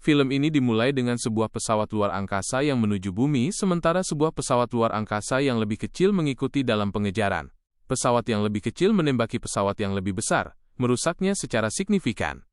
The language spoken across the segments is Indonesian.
Film ini dimulai dengan sebuah pesawat luar angkasa yang menuju bumi, sementara sebuah pesawat luar angkasa yang lebih kecil mengikuti dalam pengejaran. Pesawat yang lebih kecil menembaki pesawat yang lebih besar, merusaknya secara signifikan.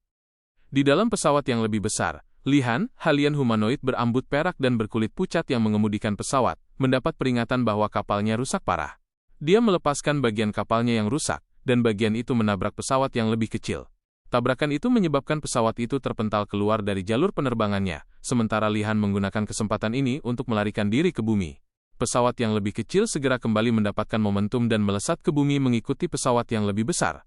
Di dalam pesawat yang lebih besar, Li-Han, alien humanoid berambut perak dan berkulit pucat yang mengemudikan pesawat, mendapat peringatan bahwa kapalnya rusak parah. Dia melepaskan bagian kapalnya yang rusak, dan bagian itu menabrak pesawat yang lebih kecil. Tabrakan itu menyebabkan pesawat itu terpental keluar dari jalur penerbangannya, sementara Li-Han menggunakan kesempatan ini untuk melarikan diri ke bumi. Pesawat yang lebih kecil segera kembali mendapatkan momentum dan melesat ke bumi mengikuti pesawat yang lebih besar.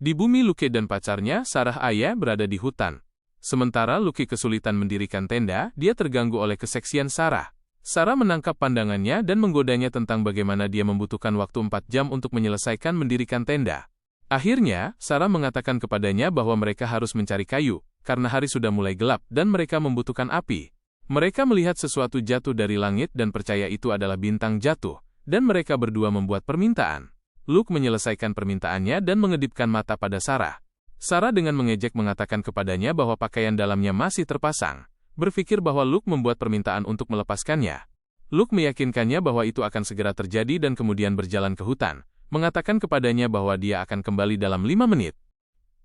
Di bumi, Luke dan pacarnya, Sarah Aya, berada di hutan. Sementara Luke kesulitan mendirikan tenda, dia terganggu oleh keseksian Sarah. Sarah menangkap pandangannya dan menggodanya tentang bagaimana dia membutuhkan waktu 4 jam untuk menyelesaikan mendirikan tenda. Akhirnya, Sarah mengatakan kepadanya bahwa mereka harus mencari kayu, karena hari sudah mulai gelap dan mereka membutuhkan api. Mereka melihat sesuatu jatuh dari langit dan percaya itu adalah bintang jatuh, dan mereka berdua membuat permintaan. Luke menyelesaikan permintaannya dan mengedipkan mata pada Sarah. Sarah dengan mengejek mengatakan kepadanya bahwa pakaian dalamnya masih terpasang, berpikir bahwa Luke membuat permintaan untuk melepaskannya. Luke meyakinkannya bahwa itu akan segera terjadi dan kemudian berjalan ke hutan, mengatakan kepadanya bahwa dia akan kembali dalam 5 menit.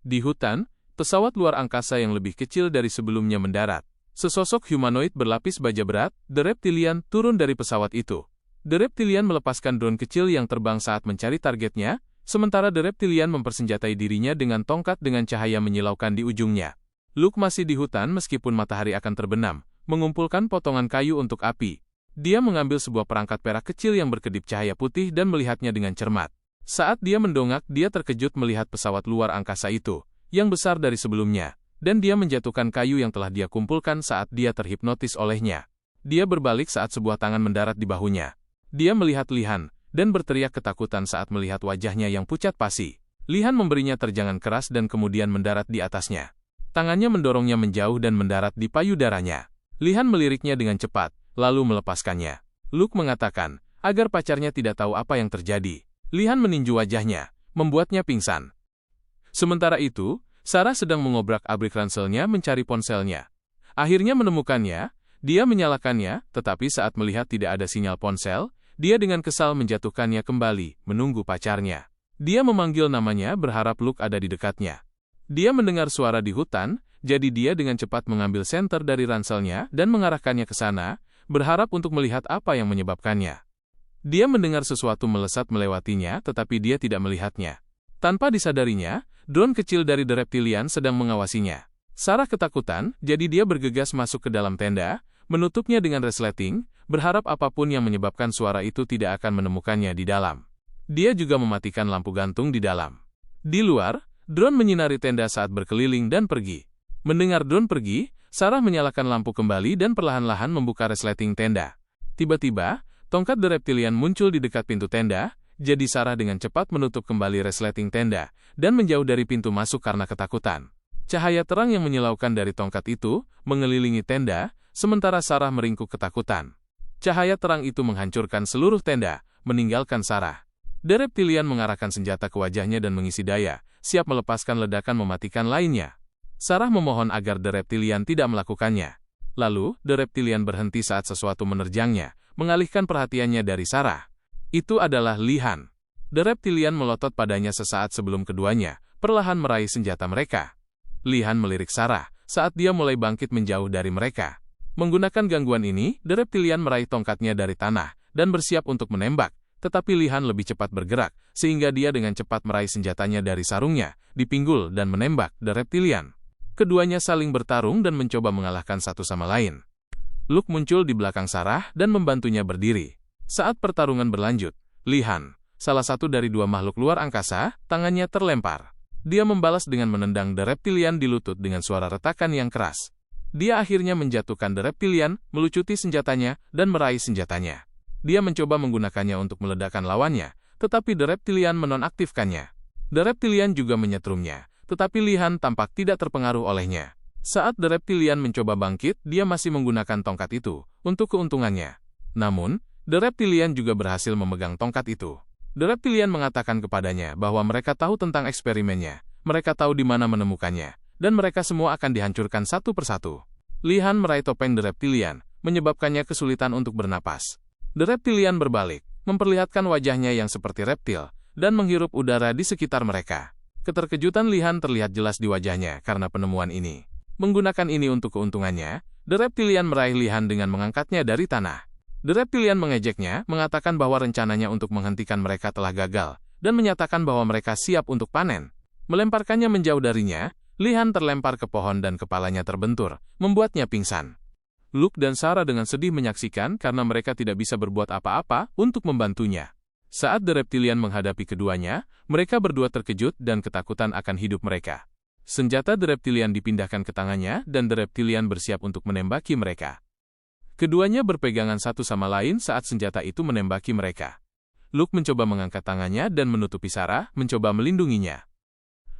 Di hutan, pesawat luar angkasa yang lebih kecil dari sebelumnya mendarat. Sesosok humanoid berlapis baja berat, The Reptilian, turun dari pesawat itu. The Reptilian melepaskan drone kecil yang terbang saat mencari targetnya, sementara The Reptilian mempersenjatai dirinya dengan tongkat dengan cahaya menyilaukan di ujungnya. Luke masih di hutan meskipun matahari akan terbenam, mengumpulkan potongan kayu untuk api. Dia mengambil sebuah perangkat perak kecil yang berkedip cahaya putih dan melihatnya dengan cermat. Saat dia mendongak, dia terkejut melihat pesawat luar angkasa itu, yang besar dari sebelumnya, dan dia menjatuhkan kayu yang telah dia kumpulkan saat dia terhipnotis olehnya. Dia berbalik saat sebuah tangan mendarat di bahunya. Dia melihat Li-Han, dan berteriak ketakutan saat melihat wajahnya yang pucat pasi. Li-Han memberinya terjangan keras dan kemudian mendarat di atasnya. Tangannya mendorongnya menjauh dan mendarat di payudaranya. Li-Han meliriknya dengan cepat, lalu melepaskannya. Luke mengatakan, agar pacarnya tidak tahu apa yang terjadi. Li-Han meninju wajahnya, membuatnya pingsan. Sementara itu, Sarah sedang mengobrak-abrik ranselnya mencari ponselnya. Akhirnya menemukannya, dia menyalakannya, tetapi saat melihat tidak ada sinyal ponsel, dia dengan kesal menjatuhkannya kembali, menunggu pacarnya. Dia memanggil namanya berharap Luke ada di dekatnya. Dia mendengar suara di hutan, jadi dia dengan cepat mengambil senter dari ranselnya dan mengarahkannya ke sana, berharap untuk melihat apa yang menyebabkannya. Dia mendengar sesuatu melesat melewatinya, tetapi dia tidak melihatnya. Tanpa disadarinya, drone kecil dari The Reptilian sedang mengawasinya. Sarah ketakutan, jadi dia bergegas masuk ke dalam tenda, menutupnya dengan resleting, berharap apapun yang menyebabkan suara itu tidak akan menemukannya di dalam. Dia juga mematikan lampu gantung di dalam. Di luar, drone menyinari tenda saat berkeliling dan pergi. Mendengar drone pergi, Sarah menyalakan lampu kembali dan perlahan-lahan membuka resleting tenda. Tiba-tiba, tongkat The Reptilian muncul di dekat pintu tenda, jadi Sarah dengan cepat menutup kembali resleting tenda, dan menjauh dari pintu masuk karena ketakutan. Cahaya terang yang menyilaukan dari tongkat itu, mengelilingi tenda, sementara Sarah meringkuk ketakutan. Cahaya terang itu menghancurkan seluruh tenda, meninggalkan Sarah. The Reptilian mengarahkan senjata ke wajahnya dan mengisi daya, siap melepaskan ledakan mematikan lainnya. Sarah memohon agar The Reptilian tidak melakukannya. Lalu, The Reptilian berhenti saat sesuatu menerjangnya, mengalihkan perhatiannya dari Sarah. Itu adalah Li-Han. The Reptilian melotot padanya sesaat sebelum keduanya, perlahan meraih senjata mereka. Li-Han melirik Sarah, saat dia mulai bangkit menjauh dari mereka. Menggunakan gangguan ini, The Reptilian meraih tongkatnya dari tanah, dan bersiap untuk menembak, tetapi Li-Han lebih cepat bergerak, sehingga dia dengan cepat meraih senjatanya dari sarungnya, dipinggul dan menembak The Reptilian. Keduanya saling bertarung dan mencoba mengalahkan satu sama lain. Luke muncul di belakang Sarah dan membantunya berdiri. Saat pertarungan berlanjut, Li-Han, salah satu dari dua makhluk luar angkasa, tangannya terlempar. Dia membalas dengan menendang The Reptilian di lutut dengan suara retakan yang keras. Dia akhirnya menjatuhkan The Reptilian, melucuti senjatanya, dan meraih senjatanya. Dia mencoba menggunakannya untuk meledakkan lawannya, tetapi The Reptilian menonaktifkannya. The Reptilian juga menyetrumnya, tetapi Li-Han tampak tidak terpengaruh olehnya. Saat The Reptilian mencoba bangkit, dia masih menggunakan tongkat itu untuk keuntungannya. Namun, The Reptilian juga berhasil memegang tongkat itu. The Reptilian mengatakan kepadanya bahwa mereka tahu tentang eksperimennya, mereka tahu di mana menemukannya, dan mereka semua akan dihancurkan satu persatu. Li-Han meraih topeng The Reptilian, menyebabkannya kesulitan untuk bernapas. The Reptilian berbalik, memperlihatkan wajahnya yang seperti reptil, dan menghirup udara di sekitar mereka. Keterkejutan Li-Han terlihat jelas di wajahnya karena penemuan ini. Menggunakan ini untuk keuntungannya, The Reptilian meraih Li-Han dengan mengangkatnya dari tanah. The Reptilian mengejeknya, mengatakan bahwa rencananya untuk menghentikan mereka telah gagal, dan menyatakan bahwa mereka siap untuk panen. Melemparkannya menjauh darinya, Li-Han terlempar ke pohon dan kepalanya terbentur, membuatnya pingsan. Luke dan Sarah dengan sedih menyaksikan karena mereka tidak bisa berbuat apa-apa untuk membantunya. Saat The Reptilian menghadapi keduanya, mereka berdua terkejut dan ketakutan akan hidup mereka. Senjata The Reptilian dipindahkan ke tangannya dan The Reptilian bersiap untuk menembaki mereka. Keduanya berpegangan satu sama lain saat senjata itu menembaki mereka. Luke mencoba mengangkat tangannya dan menutupi Sarah, mencoba melindunginya.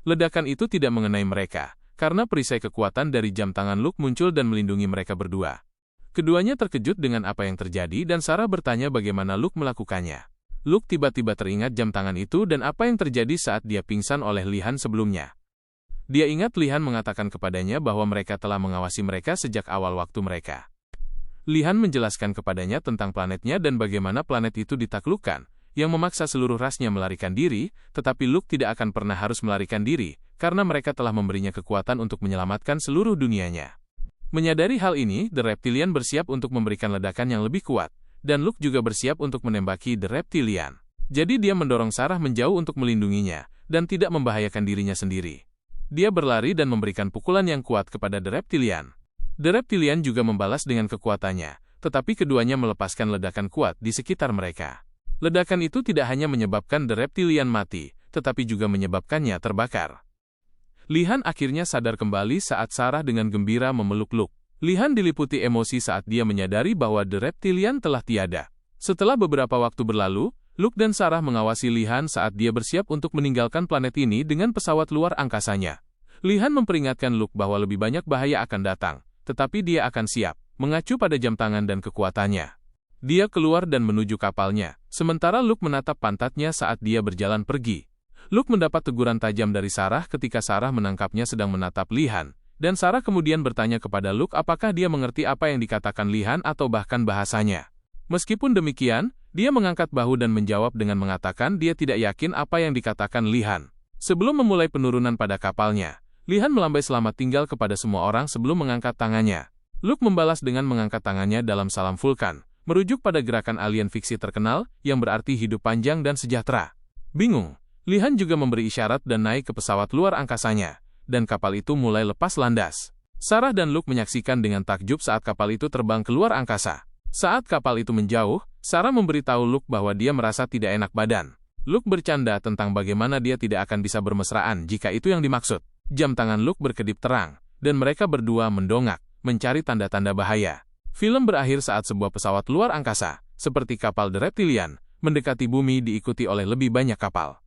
Ledakan itu tidak mengenai mereka, karena perisai kekuatan dari jam tangan Luke muncul dan melindungi mereka berdua. Keduanya terkejut dengan apa yang terjadi dan Sarah bertanya bagaimana Luke melakukannya. Luke tiba-tiba teringat jam tangan itu dan apa yang terjadi saat dia pingsan oleh Li-Han sebelumnya. Dia ingat Li-Han mengatakan kepadanya bahwa mereka telah mengawasi mereka sejak awal waktu mereka. Li-Han menjelaskan kepadanya tentang planetnya dan bagaimana planet itu ditaklukkan, yang memaksa seluruh rasnya melarikan diri, tetapi Luke tidak akan pernah harus melarikan diri, karena mereka telah memberinya kekuatan untuk menyelamatkan seluruh dunianya. Menyadari hal ini, The Reptilian bersiap untuk memberikan ledakan yang lebih kuat, dan Luke juga bersiap untuk menembaki The Reptilian. Jadi dia mendorong Sarah menjauh untuk melindunginya, dan tidak membahayakan dirinya sendiri. Dia berlari dan memberikan pukulan yang kuat kepada The Reptilian. The Reptilian juga membalas dengan kekuatannya, tetapi keduanya melepaskan ledakan kuat di sekitar mereka. Ledakan itu tidak hanya menyebabkan The Reptilian mati, tetapi juga menyebabkannya terbakar. Li-Han akhirnya sadar kembali saat Sarah dengan gembira memeluk Luke. Li-Han diliputi emosi saat dia menyadari bahwa The Reptilian telah tiada. Setelah beberapa waktu berlalu, Luke dan Sarah mengawasi Li-Han saat dia bersiap untuk meninggalkan planet ini dengan pesawat luar angkasanya. Li-Han memperingatkan Luke bahwa lebih banyak bahaya akan datang, tetapi dia akan siap, mengacu pada jam tangan dan kekuatannya. Dia keluar dan menuju kapalnya, sementara Luke menatap pantatnya saat dia berjalan pergi. Luke mendapat teguran tajam dari Sarah ketika Sarah menangkapnya sedang menatap Li-Han, dan Sarah kemudian bertanya kepada Luke apakah dia mengerti apa yang dikatakan Li-Han atau bahkan bahasanya. Meskipun demikian, dia mengangkat bahu dan menjawab dengan mengatakan dia tidak yakin apa yang dikatakan Li-Han. Sebelum memulai penurunan pada kapalnya, Li-Han melambai selamat tinggal kepada semua orang sebelum mengangkat tangannya. Luke membalas dengan mengangkat tangannya dalam salam vulkan, merujuk pada gerakan alien fiksi terkenal yang berarti hidup panjang dan sejahtera. Bingung, Li-Han juga memberi isyarat dan naik ke pesawat luar angkasanya, dan kapal itu mulai lepas landas. Sarah dan Luke menyaksikan dengan takjub saat kapal itu terbang keluar angkasa. Saat kapal itu menjauh, Sarah memberitahu Luke bahwa dia merasa tidak enak badan. Luke bercanda tentang bagaimana dia tidak akan bisa bermesraan jika itu yang dimaksud. Jam tangan Luke berkedip terang, dan mereka berdua mendongak, mencari tanda-tanda bahaya. Film berakhir saat sebuah pesawat luar angkasa, seperti kapal The Reptilian, mendekati bumi diikuti oleh lebih banyak kapal.